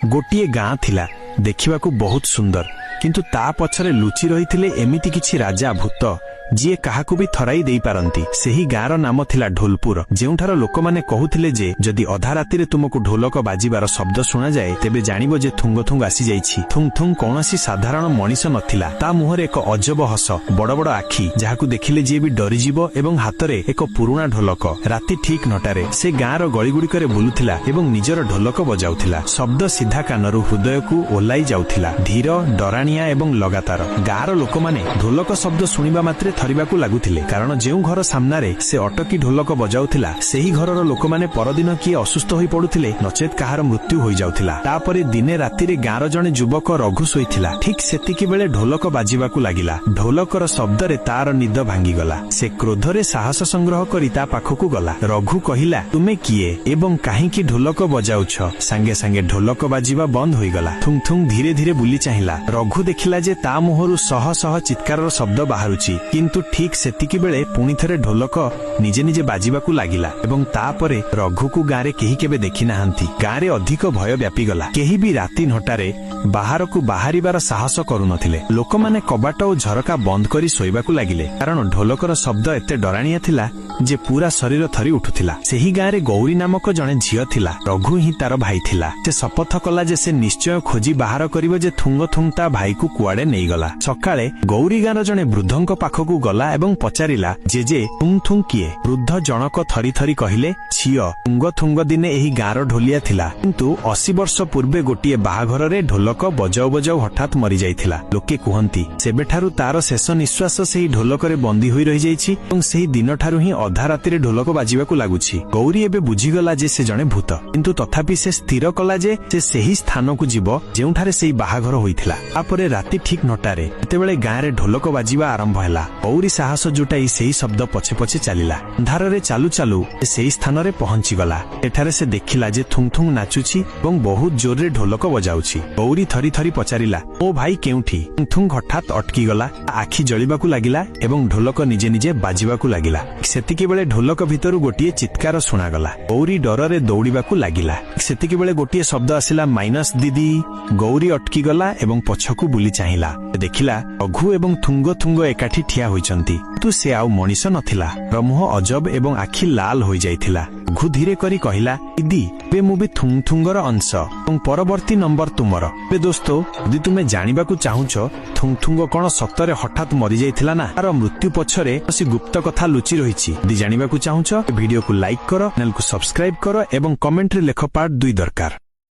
गोटिए गाँ थिला देखिबाकू बहुत सुंदर किंतु ता पछरे लुचि रहिथिले एमिति किछि राजा भूत जिए काहाकू भी थराई देई पारंती। सेही गाँर नाम थिला ढोलपुर, जेउठार लोक माने कहूथिले जे जदि अधा रातिरे तुमको ढोलक बाजिबार शब्द सुना जाए तेबे जानिबो जे थुंग थुंग आसी जाइछि। थुंग थुंग कौनसी साधारण मनीष नथिला, ता मुहरे एक अजब हस, बड़ बड़ आखि, जाहाकू देखिले जे भी डरिजिबो एवं हातरे एक पुरुणा ढोलक। राति ठीक 9टारे से गाँर गलिगुड़िकरे बुलुथिला एवं निजर ढोलक बजाउथिला। शब्द सीधा कानरू हृदयकू ओलाई जाउथिला, धीर डराणिया एवं लगातार। गाँर लोक माने ढोलक शब्द सुनिबा मात्रे थरिबाकू लागुथिले, कारण जेउ घर सामनारे से अटकी ढोलक बजाउथिला सेही घरर लोक माने परदिन किए असुस्थ होई पडुथिले नचेत काहार मृत्यु होई जाउथिला। तापरे दिने रातिरे गाँर जणे युवक रघु सोईथिला। ठीक सेतिकी बेले ढोलक बाजिबाकू लागिला। ढोलकर शब्दरे तार निद भांगीगला। से क्रोधरे साहस संग्रह करी ता पाखकू गला। रघु कहिला, तुमे किए एवं काहींकी ढोलक बजाउछ? सांगे सांगे ढोलक बाजिबा बंद होईगला। थुंग थुंग धीरे धीरे बुली चाहिला। रघु देखिला जे ता मुहरु सह सह चित्कारर शब्द बाहरुची, किंतु ठीक सेतिकी बेले पुणी थरे ढोलक निजे निजे बाजिबाकू लागिला एवं तापरे रघुकू गाँरे केही केबे देखि नाहांती। गाँरे अधिक भय व्यापी गला। केही भी राति 9टारे बाहरकू बाहरिबार साहस करुनथिले। लोकमाने कबाट ओ झरका बंद करी सोइबाकू लागिले, कारण ढोलकर शब्द एते डराणिया थिला जे पूरा शरीर थरी उठुथिला। सेही गाँरे गौरी नामक जणे झियो थिला। रघु ही तार भाई थिला। से शपथ कला जे से निश्चय खोजी बाहर करिबो जे थुंग थुंग ता भाईकू कुआडे नेई गला। सकाळे गौरी गाँर जणे वृद्धंक पाखकू गला एवं पचारिला, जे थुंग थुंग किए? वृद्ध जनक थरी थरी कहिले, झियो थुंग थुंग दिने एही गाँर ढोलिया थिला, किंतु 80 वर्ष पूर्वे गोटिए बाहाघररे ढोलक बजाउ बजाउ हठात मरी जाइथिला। लोके कुहंती सेबेठारु तार शेष निश्वास सेही ढोलकरे बंदी होई रहि जाइछि एवं सेही दिनठारु ही अधा रातिरे ढोलक बाजिबाकू लागुछि। गौरी एबे बुझिगला जे से जणे भूत, किंतु तथापि से स्थिर कला जे से सेही स्थानकू जिवो जेउठारे सेही बाहाघर होइथिला। तापरे राति ठीक 9टारे जेतेबेले गाँरे ढोलक बाजिबा आरंभ हैला, गौरी साहस जुटाई सेही शब्द पछे पछे चलिला। अंधारे चालू चालू सेही स्थानरे पहुंची गला। एठारे से देखिला जे थुंग थुंग नाचुछि एवं बहुत जोरे ढोलक बजाउछि। गौरी थरी थरी पचारिला, ओ भाई केउठी? थुंग थुंग हठात अटकी गला। आखि जलिबाकू लागिला एवं ढोलक निजे निजे बाजिबाकू लागिला। सेतिकी बेले ढोलक भितरु गोटिए चित्कार सुनागला। गौरी डररे दौड़िबाकू लागिला। सेतिकी बेले गोटिए शब्द आसिला, माइनस दीदी। गौरी अटकी गला एवं पछकू बुली चाहिला। देखिला रघु एवं थुंग थुंग एकाठी ठिया होइचंती, तू से आउ मनीष नथिला। मुह अजब एवं आखि लाल होई जाइथिला। रघु धीरे करी कहिला, दीदी बे मु भी थुंग थुंगर अंश एवं परवर्ती नंबर तुमर। बे दोस्तो यदि तुमे जानिबाकू चाहुछ थुंग थुंग कौन सतरे हठात मरी जाइथिला ना, तार मृत्यु पछरे कसी गुप्त कथा लुचि रहिछि। यदि जानिबाकू चाहुछ भिडियो को लाइक करो, चैनल को सब्सक्राइब करो एवं कमेंट रे लेख पार्ट 2 दरकार।